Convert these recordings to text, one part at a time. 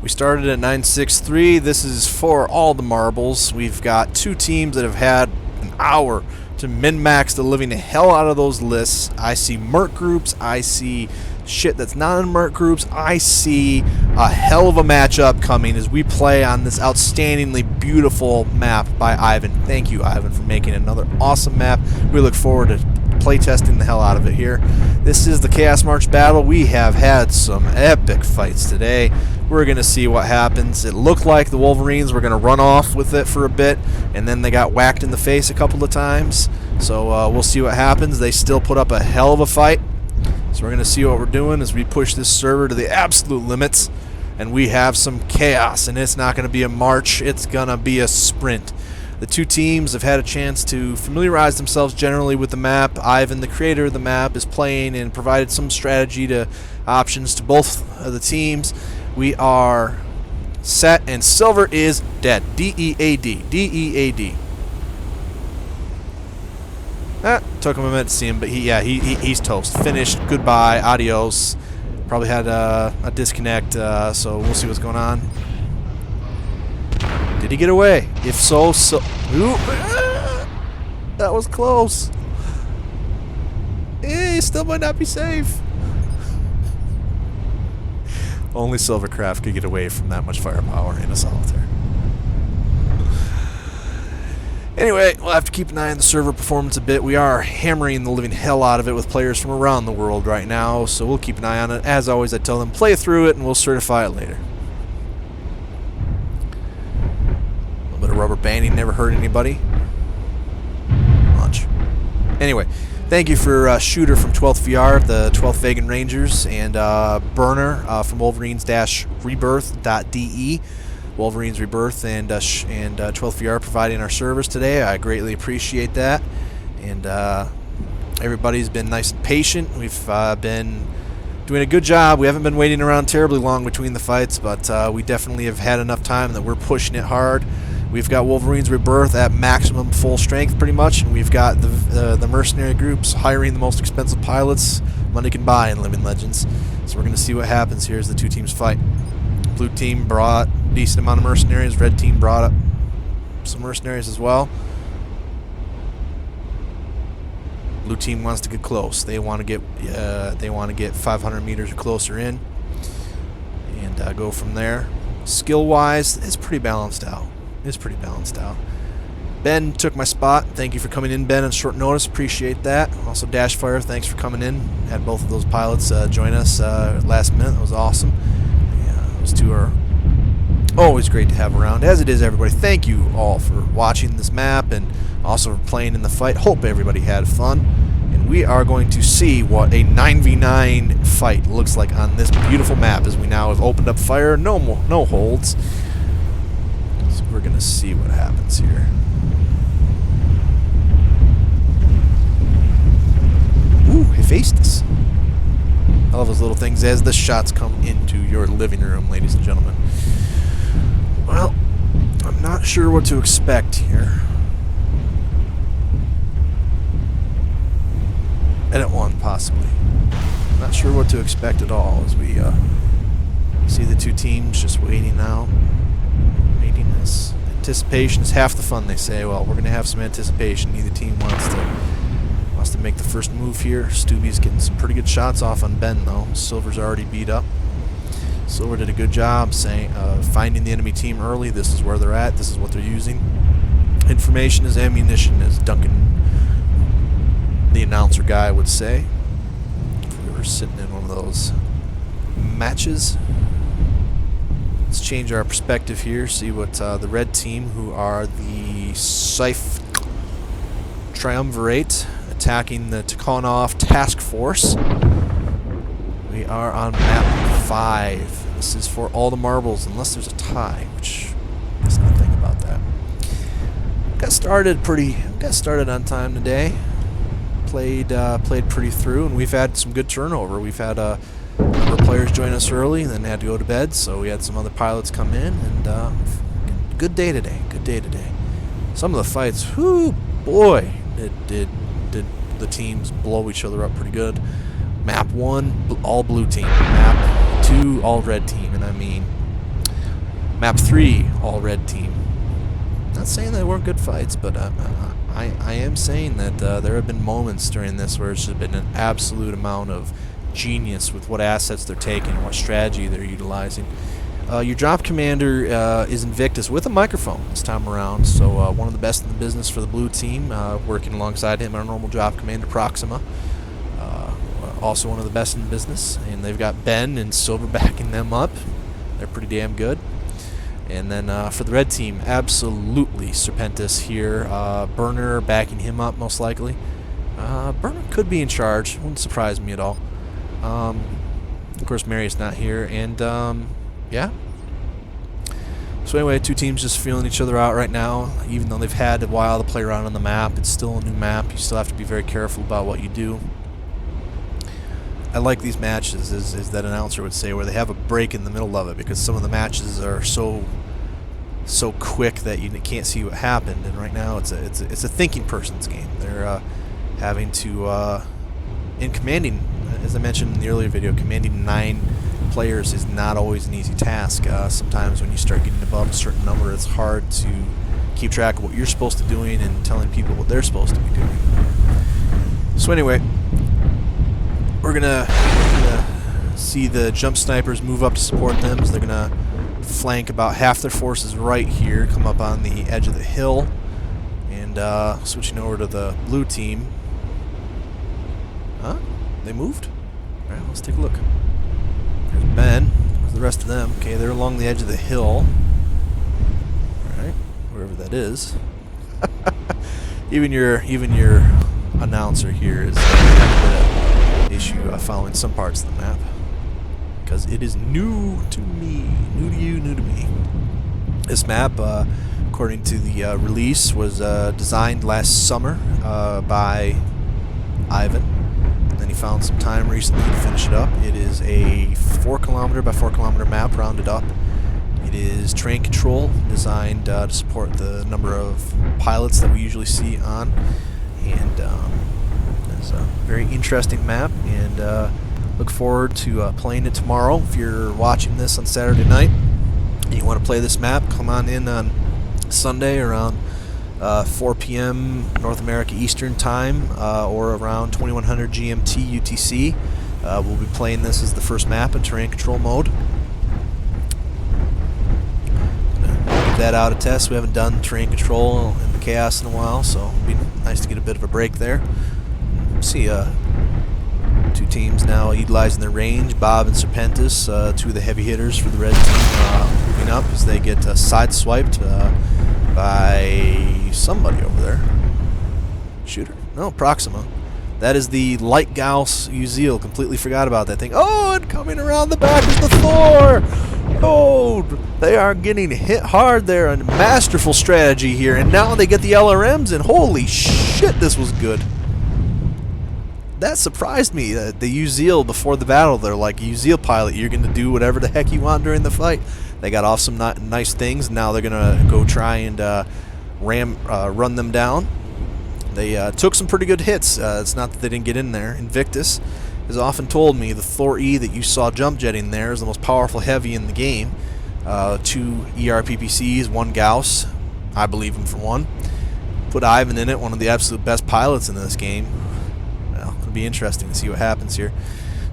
We started at 963. This is for all the marbles. We've got two teams that have had an hour to min-max the living hell out of those lists. I see merc groups. I see shit that's not in merc groups. I see a hell of a matchup coming as we play on this outstandingly beautiful map by Ivan. Thank you, Ivan, for making another awesome map. We look forward to playtesting the hell out of it here. This is the Chaos March battle. We have had some epic fights today. We're going to see what happens. It looked like the Wolverines were going to run off with it for a bit, and then they got whacked in the face a couple of times. So we'll see what happens. They still put up a hell of a fight. So we're going to see what we're doing as we push this server to the absolute limits. And we have some chaos, and it's not going to be a march. It's going to be a sprint. The two teams have had a chance to familiarize themselves generally with the map. Ivan, the creator of the map, is playing and provided some strategy to options to both of the teams. We are set, and Silver is dead. D-E-A-D. D-E-A-D. Took him a minute to see him, but he's toast. Finished. Goodbye. Adios. Probably had a disconnect, so we'll see what's going on. Did he get away? If so, ooh, that was close. He still might not be safe. Only Silvercraft could get away from that much firepower in a solitaire. Anyway, we'll have to keep an eye on the server performance a bit. We are hammering the living hell out of it with players from around the world right now, so we'll keep an eye on it. As always, I tell them, play through it and we'll certify it later. A little bit of rubber banding never hurt anybody. Much. Anyway, thank you for Shooter from 12th VR, the 12th Vegan Rangers, and Burner from Wolverines-Rebirth.de. Wolverines Rebirth and 12th VR providing our servers today. I greatly appreciate that. And everybody's been nice and patient. We've been doing a good job. We haven't been waiting around terribly long between the fights, but we definitely have had enough time that we're pushing it hard. We've got Wolverines Rebirth at maximum full strength pretty much, and we've got the mercenary groups hiring the most expensive pilots money can buy in Living Legends. So we're going to see what happens here as the two teams fight. Blue team brought a decent amount of mercenaries. Red team brought up some mercenaries as well. Blue team wants to get close. They want to get 500 meters or closer in, and go from there. Skill-wise, it's pretty balanced out. Ben took my spot. Thank you for coming in, Ben, on short notice. Appreciate that. Also, Dashfire, thanks for coming in. Had both of those pilots join us last minute. That was awesome. Those two are always great to have around, as it is everybody. Thank you all for watching this map and also for playing in the fight. Hope everybody had fun. And we are going to see what a 9v9 fight looks like on this beautiful map as we now have opened up fire. No holds. So we're going to see what happens here. Ooh, Hephaestus. I love those little things as the shots come into your living room, ladies and gentlemen. Well, I'm not sure what to expect here. Edit one, possibly. Not sure what to expect at all as we see the two teams just waiting now. Waiting. Anticipation is half the fun, they say. Well, we're going to have some anticipation. Neither team wants to make the first move here. Stubby's getting some pretty good shots off on Ben, though. Silver's already beat up. Silver did a good job finding the enemy team early. This is where they're at. This is what they're using. Information is ammunition, as Duncan, the announcer guy, would say. If we were sitting in one of those matches. Let's change our perspective here. See what the red team, who are the Saiph Triumvirate, attacking the Tikhonov Task Force. We are on map 5. This is for all the marbles, unless there's a tie, which there's nothing about that. Got started on time today. Played pretty through, and we've had some good turnover. We've had a number of players join us early, and then had to go to bed. So we had some other pilots come in, and good day today. Some of the fights, whoo boy, did the teams blow each other up pretty good. Map 1, all blue team. Map 2, all red team. And I mean, Map 3, all red team. Not saying they weren't good fights, but I am saying that there have been moments during this where it's just been an absolute amount of genius with what assets they're taking, what strategy they're utilizing. Your drop commander is Invictus with a microphone this time around, so one of the best in the business for the blue team, working alongside him, our normal drop commander Proxima. Also one of the best in the business, and they've got Ben and Silver backing them up. They're pretty damn good. And then for the red team, absolutely Serpentis here. Burner backing him up most likely. Burner could be in charge, wouldn't surprise me at all. Of course Marius not here, and yeah. So anyway, two teams just feeling each other out right now. Even though they've had a while to play around on the map, it's still a new map. You still have to be very careful about what you do. I like these matches, as that announcer would say, where they have a break in the middle of it, because some of the matches are so quick that you can't see what happened. And right now, it's a thinking person's game. They're having to, in commanding, as I mentioned in the earlier video, commanding 9 players is not always an easy task. Sometimes when you start getting above a certain number, it's hard to keep track of what you're supposed to be doing and telling people what they're supposed to be doing. So anyway, we're gonna see the jump snipers move up to support them, so they're gonna flank about half their forces right here, come up on the edge of the hill, and switching over to the blue team. Huh? They moved? Alright, let's take a look. There's Ben. There's the rest of them. Okay, they're along the edge of the hill. Alright, wherever that is. even your announcer here is issue following some parts of the map, because it is new to me, new to you, new to me. This map, according to the release, was designed last summer by Ivan, and then he found some time recently to finish it up. It is a 4 kilometer by 4 kilometer map, rounded up. It is terrain control, designed to support the number of pilots that we usually see on, and it's a very interesting map, and look forward to playing it tomorrow. If you're watching this on Saturday night and you want to play this map, come on in on Sunday around 4 p.m. North America Eastern Time, or around 2100 GMT UTC. We'll be playing this as the first map in terrain control mode. Give that out a test. We haven't done terrain control in the chaos in a while, so it'll be nice to get a bit of a break there. See two teams now utilizing their range. Bob and Serpentis, 2 of the heavy hitters for the red team, moving up as they get sideswiped by somebody over there. Shooter? No, Proxima. That is the Light Gauss Uziel. Completely forgot about that thing. Oh, and coming around the back is the Thor! Oh, they are getting hit hard there. A masterful strategy here. And now they get the LRMs, and holy shit, this was good. That surprised me. The Uziel before the battle, they're like, Uziel pilot, you're going to do whatever the heck you want during the fight. They got off some nice things. Now they're going to go try and run them down. They took some pretty good hits. It's not that they didn't get in there. Invictus has often told me the Thor E that you saw jump jetting there is the most powerful heavy in the game. 2 ERPPCs, 1 Gauss. I believe him for 1. Put Ivan in it, one of the absolute best pilots in this game. Well, it'll be interesting to see what happens here.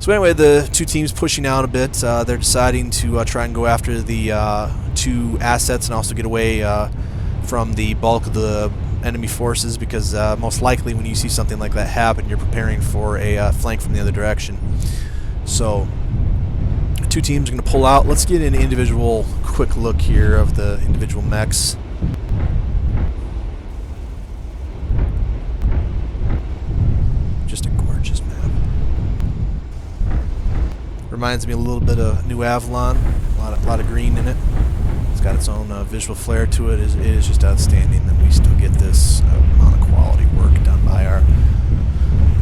So anyway, the two teams pushing out a bit. They're deciding to try and go after the 2 assets and also get away from the bulk of the enemy forces, because most likely when you see something like that happen, you're preparing for a flank from the other direction. So 2 teams are going to pull out. Let's get an individual quick look here of the individual mechs. Just a gorgeous map. Reminds me a little bit of New Avalon. A lot of green in it. It's got its own visual flair to it. It is just outstanding that we still get this amount of quality work done by our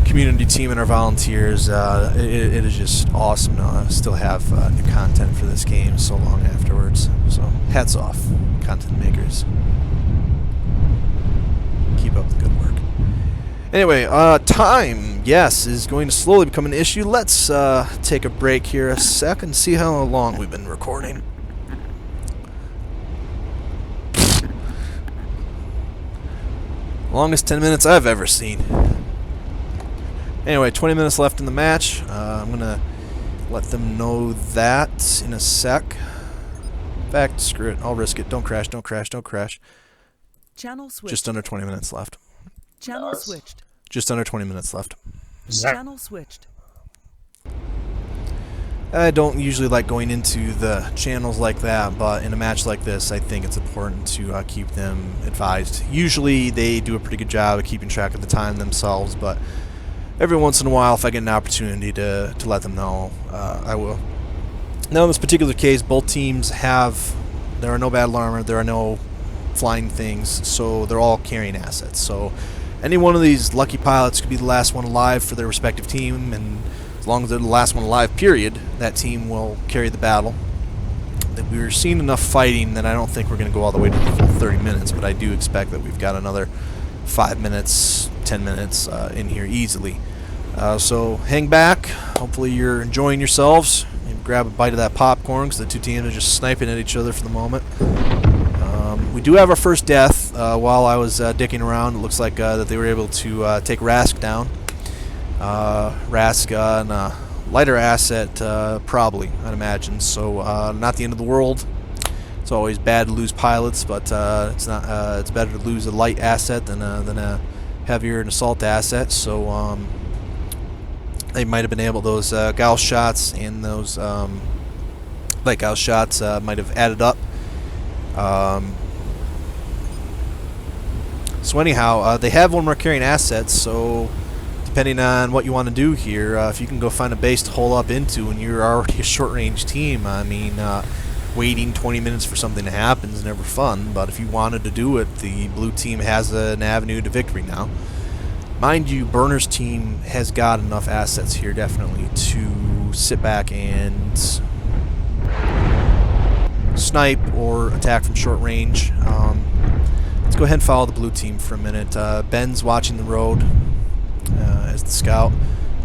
community team and our volunteers. It is just awesome to still have new content for this game so long afterwards. So hats off, content makers. Keep up the good work. Anyway, time, yes, is going to slowly become an issue. Let's take a break here a sec and see how long we've been recording. Longest 10 minutes I've ever seen. Anyway, 20 minutes left in the match. I'm going to let them know that in a sec. In fact, screw it. I'll risk it. Don't crash, don't crash, don't crash. Channel switched. Just under 20 minutes left. Channel switched. Just under 20 minutes left. Channel switched. I don't usually like going into the channels like that, but in a match like this, I think it's important to keep them advised. Usually they do a pretty good job of keeping track of the time themselves, but every once in a while, if I get an opportunity to let them know, I will. Now in this particular case, both teams there are no battle armor, there are no flying things, so they're all carrying assets. So any one of these lucky pilots could be the last one alive for their respective team, and as long as they're the last one alive, period, that team will carry the battle. We're seeing enough fighting that I don't think we're going to go all the way to the full 30 minutes, but I do expect that we've got another 5 minutes, 10 minutes in here easily. So hang back. Hopefully you're enjoying yourselves. Maybe grab a bite of that popcorn, because the two teams are just sniping at each other for the moment. We do have our first death. While I was dicking around, it looks like that they were able to take Rask down. Rask and a lighter asset, probably, I'd imagine. So not the end of the world. It's always bad to lose pilots, but it's not. It's better to lose a light asset than a heavier and assault asset. So they might have been able, those Gauss shots and those light Gauss shots might have added up. So anyhow, they have one more carrying assets, so depending on what you want to do here, if you can go find a base to hole up into and you're already a short-range team, I mean, waiting 20 minutes for something to happen is never fun, but if you wanted to do it, the blue team has an avenue to victory now. Mind you, Burner's team has got enough assets here, definitely, to sit back and snipe or attack from short range. Let's go ahead and follow the blue team for a minute. Ben's watching the road as the scout.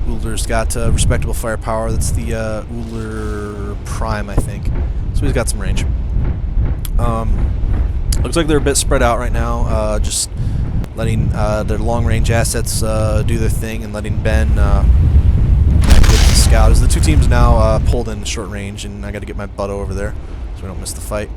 Uldur's got respectable firepower. That's the Uldur Prime, I think. So he's got some range. Looks like they're a bit spread out right now. Just letting their long-range assets do their thing and letting Ben get the scout. As the two teams now pulled in short range, and I got to get my butt over there so we don't miss the fight.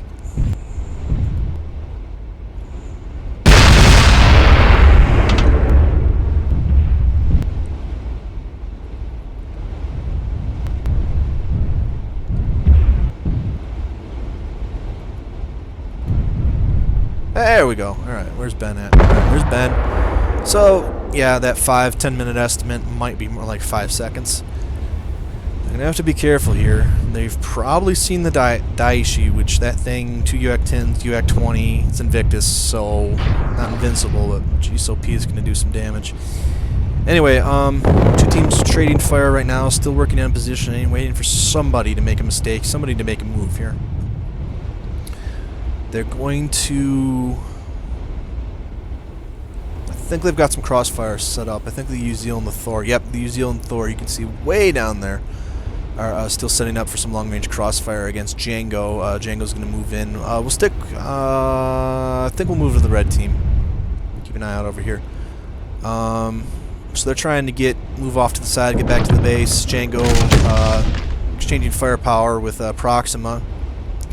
There we go. Alright, where's Ben at? Alright, where's Ben? So, yeah, that 5-10 minute estimate might be more like 5 seconds. I'm going to have to be careful here. They've probably seen the Daiichi, which that thing, 2 UAC 10, UAC 20, it's Invictus, so not invincible, but GSOP is going to do some damage. Anyway, two teams trading fire right now, still working on positioning, waiting for somebody to make a mistake, somebody to make a move here. They're going to... I think they've got some crossfire set up. I think the Uziel and the Thor. Yep, the Uziel and Thor, you can see way down there, are still setting up for some long-range crossfire against Django. Django's going to move in. We'll stick... I think we'll move to the red team. Keep an eye out over here. So they're trying to move off to the side, get back to the base. Django exchanging firepower with Proxima.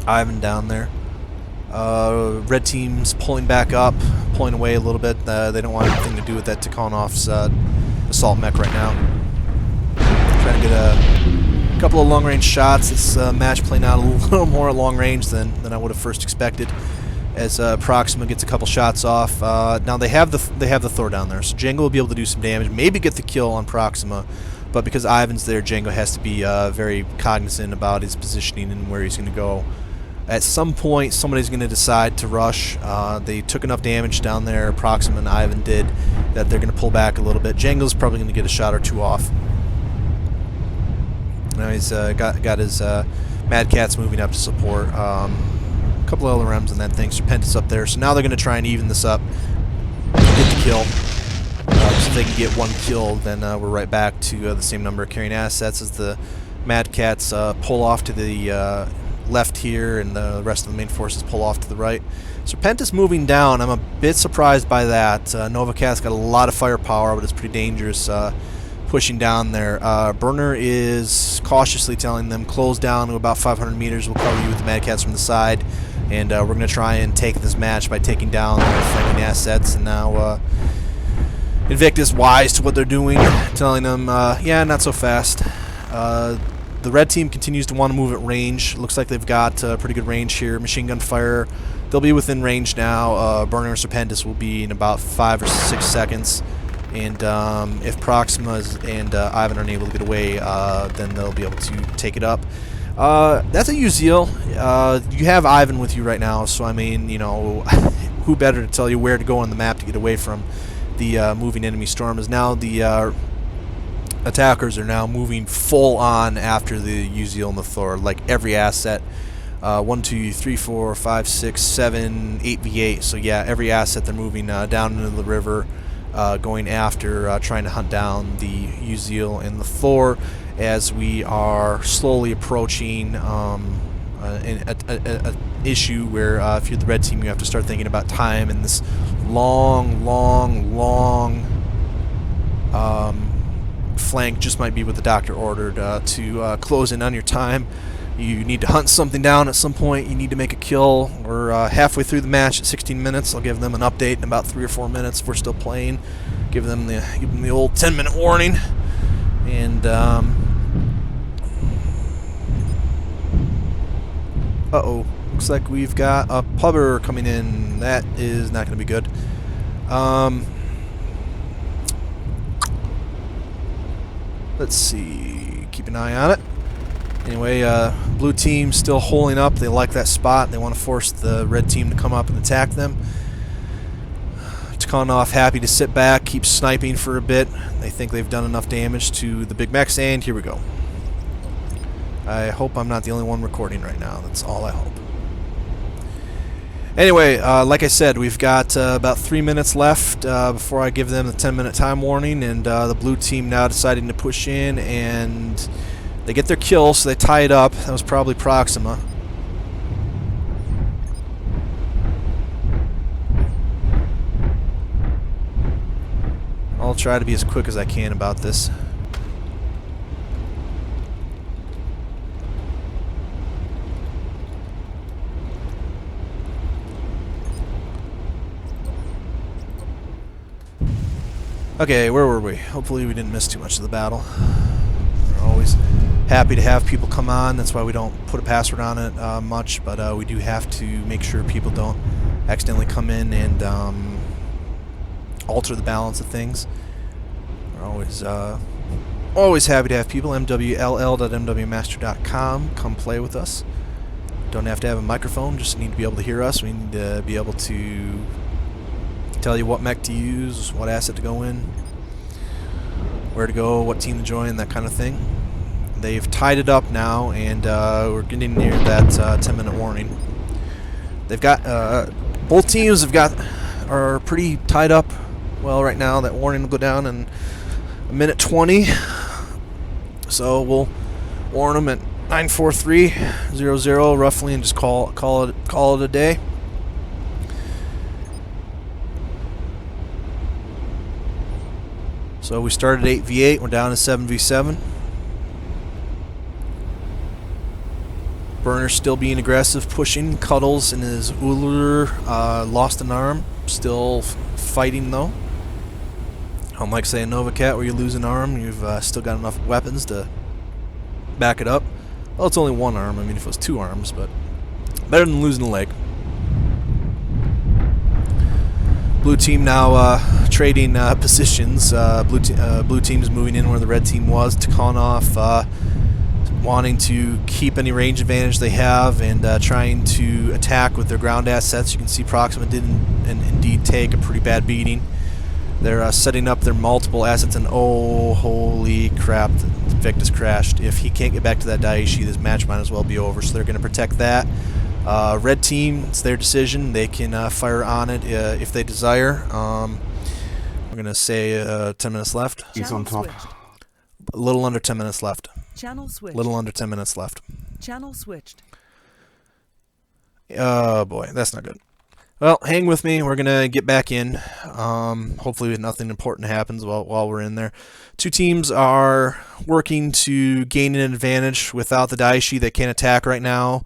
Ivan down there. Red team's pulling back up, pulling away a little bit. They don't want anything to do with that Tikhonov's assault mech right now. Trying to get a couple of long-range shots. This match playing out a little more at long range than I would have first expected, as Proxima gets a couple shots off. Now they have the Thor down there, so Django will be able to do some damage, maybe get the kill on Proxima. But because Ivan's there, Django has to be very cognizant about his positioning and where he's going to go. At some point, somebody's going to decide to rush. They took enough damage down there, Proxima and Ivan did, that they're going to pull back a little bit. Django's probably going to get a shot or two off. Now he's got his Mad Cats moving up to support. A couple of LRMs in that thing. Serpentis up there. So now they're going to try and even this up. Get the kill. So if they can get one kill, then we're right back to the same number of carrying assets as the Mad Cats pull off to the left here, and the rest of the main forces pull off to the right. Serpentis moving down. I'm a bit surprised by that. Novacat's got a lot of firepower, but it's pretty dangerous pushing down there. Burner is cautiously telling them, close down to about 500 meters. We'll cover you with the Mad Cats from the side, and we're going to try and take this match by taking down their flanking assets. And now Invictus, wise to what they're doing, telling them, yeah, not so fast. The red team continues to want to move at range. Looks like they've got pretty good range here. Machine gun fire. They'll be within range now. Burner and Serpentis will be in about 5 or 6 seconds. And if Proxima and Ivan are unable to get away, then they'll be able to take it up. That's a Uziel. You have Ivan with you right now, so I mean, you know, who better to tell you where to go on the map to get away from the moving enemy storm? Is now the attackers are now moving full on after the Uziel and the Thor, like every asset. 1, 2, 3, 4, 5, 6, 7, 8v8. So yeah, every asset they're moving down into the river, going after, trying to hunt down the Uziel and the Thor, as we are slowly approaching an issue where if you're the red team, you have to start thinking about time, and this long flank just might be what the doctor ordered to close in on your time. You need to hunt something down at some point. You need to make a kill. We're halfway through the match at 16 minutes. I'll give them an update in about 3 or 4 minutes if we're still playing. Give them the old 10-minute warning. And uh-oh. Looks like we've got a pubber coming in. That is not going to be good. Let's see. Keep an eye on it. Anyway, blue team still holding up. They like that spot. They want to force the red team to come up and attack them. Tikhonov happy to sit back, keep sniping for a bit. They think they've done enough damage to the big mechs, and here we go. I hope I'm not the only one recording right now. That's all I hope. Anyway, like I said, we've got about 3 minutes left before I give them the 10-minute time warning, and the blue team now deciding to push in, and they get their kill, so they tie it up. That was probably Proxima. I'll try to be as quick as I can about this. Okay, where were we? Hopefully we didn't miss too much of the battle. We're always happy to have people come on. That's why we don't put a password on it much, but we do have to make sure people don't accidentally come in and alter the balance of things. We're always happy to have people. mwll.mwmaster.com. Come play with us. Don't have to have a microphone, just need to be able to hear us. We need to be able to tell you what mech to use, what asset to go in, where to go, what team to join, that kind of thing. They've tied it up now, and we're getting near that 10-minute warning. They've got both teams are pretty tied up. Well, right now that warning will go down in a minute 20, so we'll warn them at 9:43:00 roughly, and just call it a day. So we started 8v8, we're down to 7v7. Burner's still being aggressive, pushing. Cuddles in his Uller, lost an arm, still fighting though. Unlike, say, a Novacat where you lose an arm, you've still got enough weapons to back it up. Well, it's only one arm. I mean, if it was 2 arms, but better than losing a leg. Blue team now trading positions. Blue team's moving in where the red team was. Tikhonov wanting to keep any range advantage they have and trying to attack with their ground assets. You can see Proxima did indeed take a pretty bad beating. They're setting up their multiple assets, and oh, holy crap, Victus crashed. If he can't get back to that Daiichi, this match might as well be over, so they're going to protect that. Red team, it's their decision. They can fire on it if they desire. I'm going to say 10 minutes left. He's on top. A little under 10 minutes left. Channel switched. Little under 10 minutes left. Channel switched. Oh boy, that's not good. Well, hang with me. We're gonna get back in. Hopefully, nothing important happens while we're in there. Two teams are working to gain an advantage without the Daishi. They can't attack right now.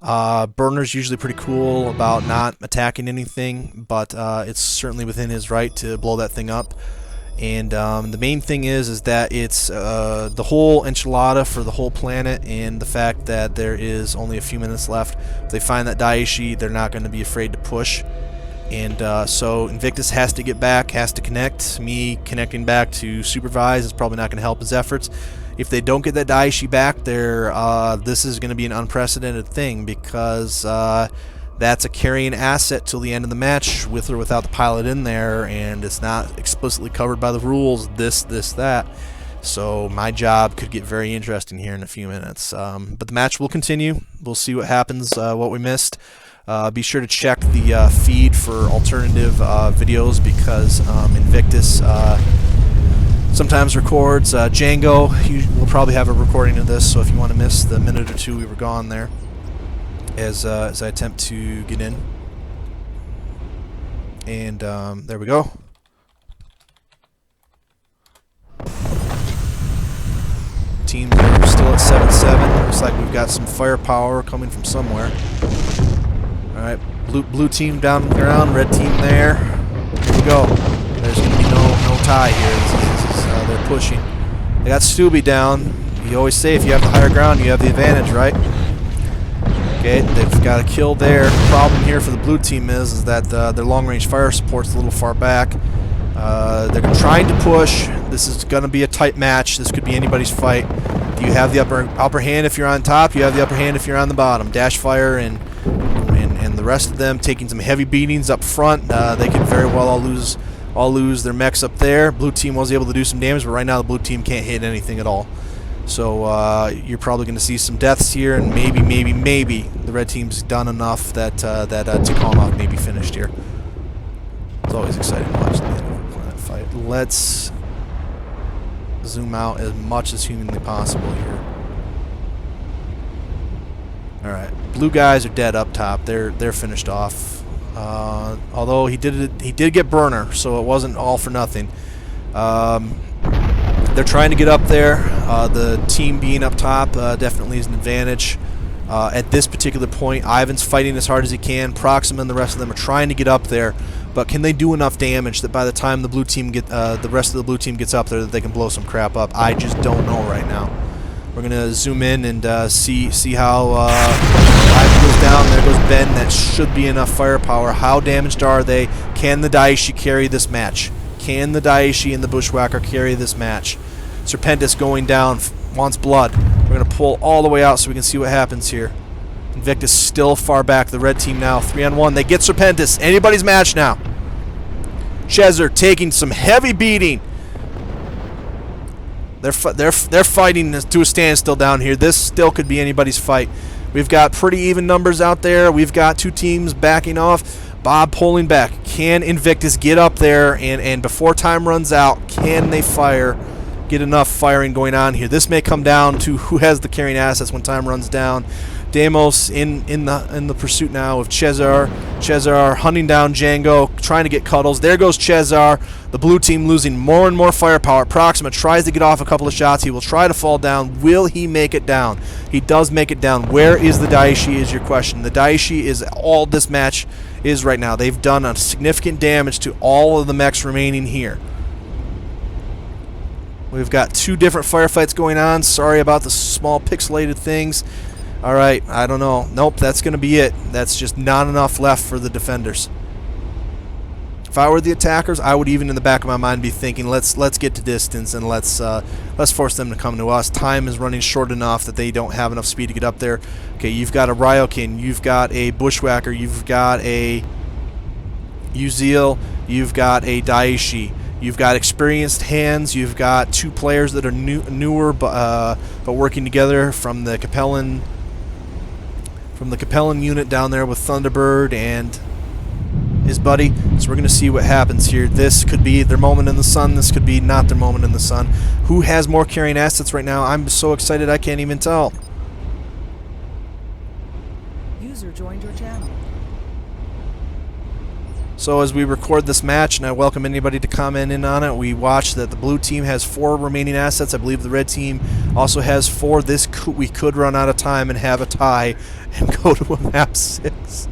Burner's usually pretty cool about not attacking anything, but it's certainly within his right to blow that thing up. And the main thing is that it's the whole enchilada for the whole planet, and the fact that there is only a few minutes left. If they find that Daishi, they're not going to be afraid to push. And so Invictus has to get back, has to connect. Me connecting back to supervise is probably not going to help his efforts. If they don't get that Daishi back, this is going to be an unprecedented thing, because that's a carrying asset till the end of the match, with or without the pilot in there, and it's not explicitly covered by the rules, this, that. So my job could get very interesting here in a few minutes. But the match will continue. We'll see what happens, what we missed. Be sure to check the feed for alternative videos, because Invictus sometimes records. Django will probably have a recording of this, so if you want to miss the minute or two we were gone there, as I attempt to get in. And there we go. Teams are still at 7-7. Looks like we've got some firepower coming from somewhere. Alright, blue team down on the ground, red team there. Here we go. There's going to be no tie here. They're pushing. They got Stubby down. You always say if you have the higher ground, you have the advantage, right? Okay, they've got a kill there. The problem here for the blue team is that their long-range fire support's a little far back. They're trying to push. This is going to be a tight match. This could be anybody's fight. Do you have the upper hand if you're on top? You have the upper hand if you're on the bottom. Dash Fire and the rest of them taking some heavy beatings up front. They could very well all lose their mechs up there. Blue team was able to do some damage, but right now the blue team can't hit anything at all. So you're probably going to see some deaths here, and maybe the red team's done enough that Tikhonov may be finished here. It's always exciting to watch the end of that fight. Let's zoom out as much as humanly possible here. All right, blue guys are dead up top. They're finished off. Although he did get burner, so it wasn't all for nothing. They're trying to get up there. The team being up top definitely is an advantage. At this particular point, Ivan's fighting as hard as he can. Proxima and the rest of them are trying to get up there, but can they do enough damage that by the time the blue team the rest of the blue team gets up there, that they can blow some crap up? I just don't know right now. We're gonna zoom in and see how Ivan goes down. There goes Ben. That should be enough firepower. How damaged are they? Can the Daishi carry this match? Can the Daishi and the Bushwhacker carry this match? Serpentis going down, wants blood. We're going to pull all the way out so we can see what happens here. Invictus still far back. The red team now 3-on-1. They get Serpentis. Anybody's match now. Chezzer taking some heavy beating. They're fighting to a standstill down here. This still could be anybody's fight. We've got pretty even numbers out there. We've got two teams backing off. Bob pulling back. Can Invictus get up there and before time runs out, can they get enough firing going on here? This may come down to who has the carrying assets when time runs down. Deimos in the pursuit now of Chezzer. Chezzer hunting down Django, trying to get Cuddles. There goes Chezzer. The blue team losing more and more firepower. Proxima tries to get off a couple of shots. He will try to fall down. Will he make it down? He does make it down. Where is the Daishi is your question. The Daishi is all this match is right now. They've done a significant damage to all of the mechs remaining here. We've got two different firefights going on. Sorry about the small pixelated things. All right, I don't know. Nope, that's going to be it. That's just not enough left for the defenders. If I were the attackers, I would even in the back of my mind be thinking, let's get to distance and let's force them to come to us. Time is running short enough that they don't have enough speed to get up there. Okay, you've got a Ryokin, you've got a Bushwhacker, you've got a Uziel, you've got a Daishi. You've got experienced hands. You've got two players that are newer, but working together from the Capellan unit down there with Thunderbird and his buddy. So we're going to see what happens here. This could be their moment in the sun. This could be not their moment in the sun. Who has more carrying assets right now? I'm so excited I can't even tell. User joined your channel. So as we record this match, and I welcome anybody to comment in on it, we watch that the blue team has 4 remaining assets. I believe the red team also has 4. We could run out of time and have a tie and go to a map 6.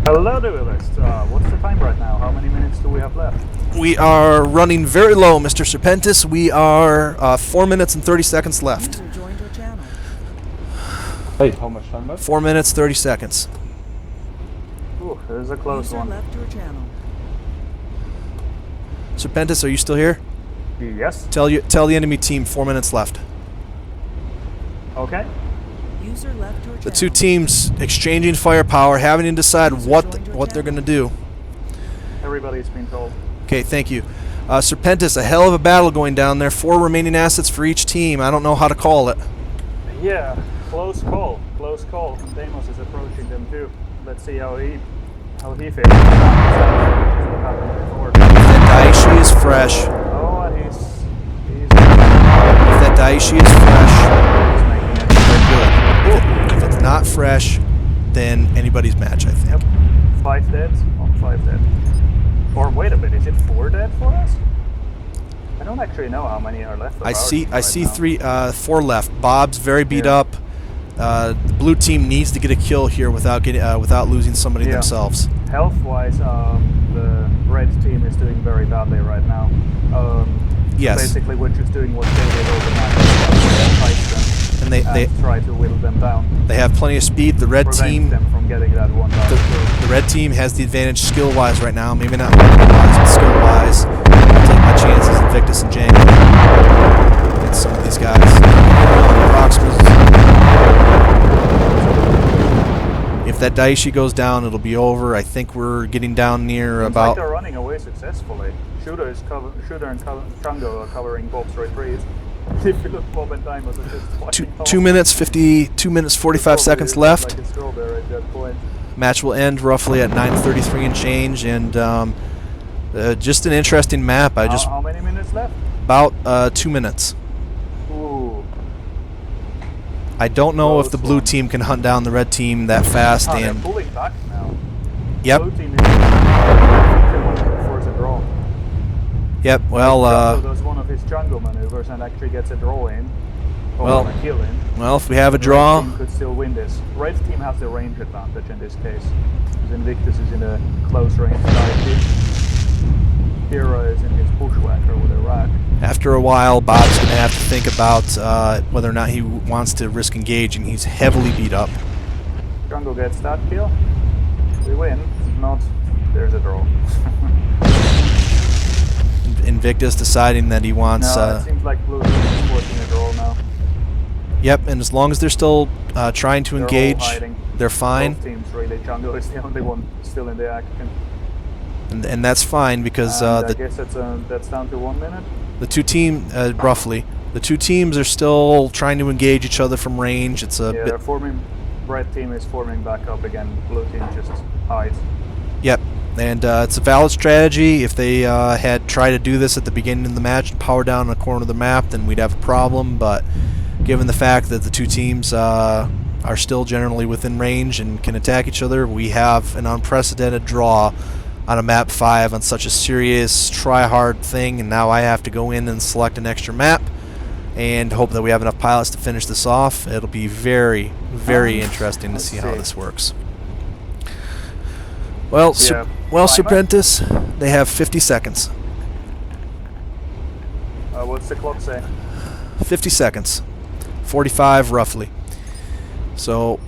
Hello, duelist. What's the time right now? How many minutes do we have left? We are running very low, Mr. Serpentis. We are 4 minutes and 30 seconds left. User joined your channel. Hey, how much time left? 4 minutes, 30 seconds. Ooh, there's a close User one. left your channel. Serpentis, are you still here? Yes. Tell the enemy team 4 minutes left. Okay. User left your channel. The two teams exchanging firepower, having to decide what they're going to do. Everybody's been told. Okay, thank you. Serpentis, a hell of a battle going down there. 4 remaining assets for each team. I don't know how to call it. Yeah, close call. Close call. Deimos is approaching them too. Let's see how he fares. What happened before. If that Daiichi is fresh, Oh, and he's if that Daiichi is fresh, making it. they're good. If it's not fresh, then anybody's match, I think. Yep. 5 dead on 5 dead. Or wait a bit, is it 4 dead for us? I don't actually know how many are left. Of I our see team right now. 4 left. Bob's very beat Yeah. up. The blue team needs to get a kill here without losing somebody Yeah. themselves. Health-wise, the red team is doing very badly right now. Yes. Basically, we're just doing what they did over the match. Fight them And they try to whittle them down. they have plenty of speed. The red Prevent team them from getting that one down. the red team has the advantage skill-wise right now. Maybe not weapon-wise, but skill-wise. I'll take my chances, Invictus and Django. Against some of these guys. If that Daiichi goes down, it'll be over. I think we're getting down near Seems about... like they're running away successfully. Shooter and Chango are covering Bob's retreat. If you look, Bob and Deimos are just fighting off. 2 minutes 45 seconds Probably left. like a strawberry at that point. Match will end roughly at 9:33 and change, and just an interesting map. How many minutes left? About 2 minutes. Ooh. I don't know if the Close blue one. team can hunt down the red team that fast. They're And pulling back now. yep, Blue team is they want to force a draw. yep. Well, Django does one of his jungle maneuvers and actually gets a draw in. Or Well, a kill in. well, if we have a The draw, Red team could still win this. Red team has the range advantage in this case. Because Invictus is in a close range dive. Hero is in his bushwhacker with a rack. after a while, Bob's going to have to think about whether or not he wants to risk engaging. He's heavily beat up. Jungle gets that kill. We win. If not, there's a draw. Invictus deciding that he wants. No, it seems like blue team is forcing a draw now. Yep, and as long as they're still trying to They're all engage, hiding. they're fine, Both teams really. Jungle is the only one still in the action. and that's fine because I guess that's down to 1 minute. the two roughly, the two teams are still trying to engage each other from range. It's a Yeah, bit. they're forming. Red team is forming back up again. Blue team just hides. Yep, and it's a valid strategy. If they had tried to do this at the beginning of the match and power down in a corner of the map, then we'd have a problem. But given the fact that the two teams are still generally within range and can attack each other, we have an unprecedented draw on a map 5 on such a serious try-hard thing. And now I have to go in and select an extra map and hope that we have enough pilots to finish this off. It'll be very, very interesting to see how this works. Well, Yeah. Serpentis, they have 50 seconds. What's the clock say? 50 seconds. 45 roughly. So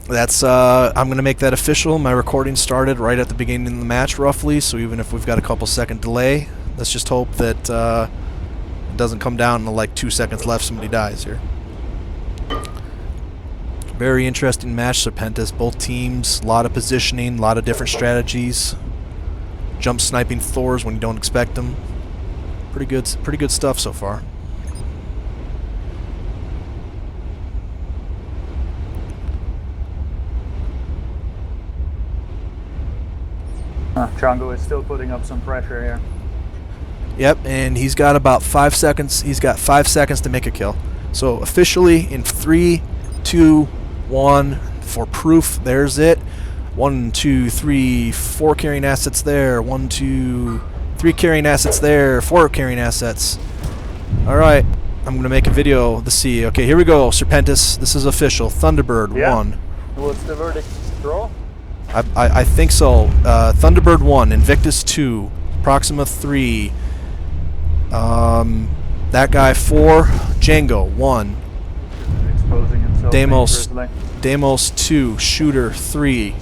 that's I'm going to make that official. My recording started right at the beginning of the match roughly, so even if we've got a couple second delay, let's just hope that it doesn't come down to like 2 seconds left, somebody dies here. Very interesting match, Serpentis. Both teams, a lot of positioning, a lot of different strategies. Jump sniping Thors when you don't expect them. Pretty good stuff so far. Chango is still putting up some pressure here. Yep, and he's got about 5 seconds. He's got 5 seconds to make a kill. So officially in 3, 2, 1, for proof. There's it. 1, 2, 3, 4 carrying assets there. 1, 2, 3 carrying assets there. 4 carrying assets. All right. I'm going to make a video to see. Okay, here we go. Serpentis. This is official. Thunderbird Yeah. 1. What's the verdict? Draw? I think so. Thunderbird 1. Invictus 2. Proxima 3. That guy 4. Django 1. Exposing himself Deimos, dangerously. Deimos 2. Shooter 3.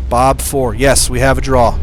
Bob 4. Yes, we have a draw.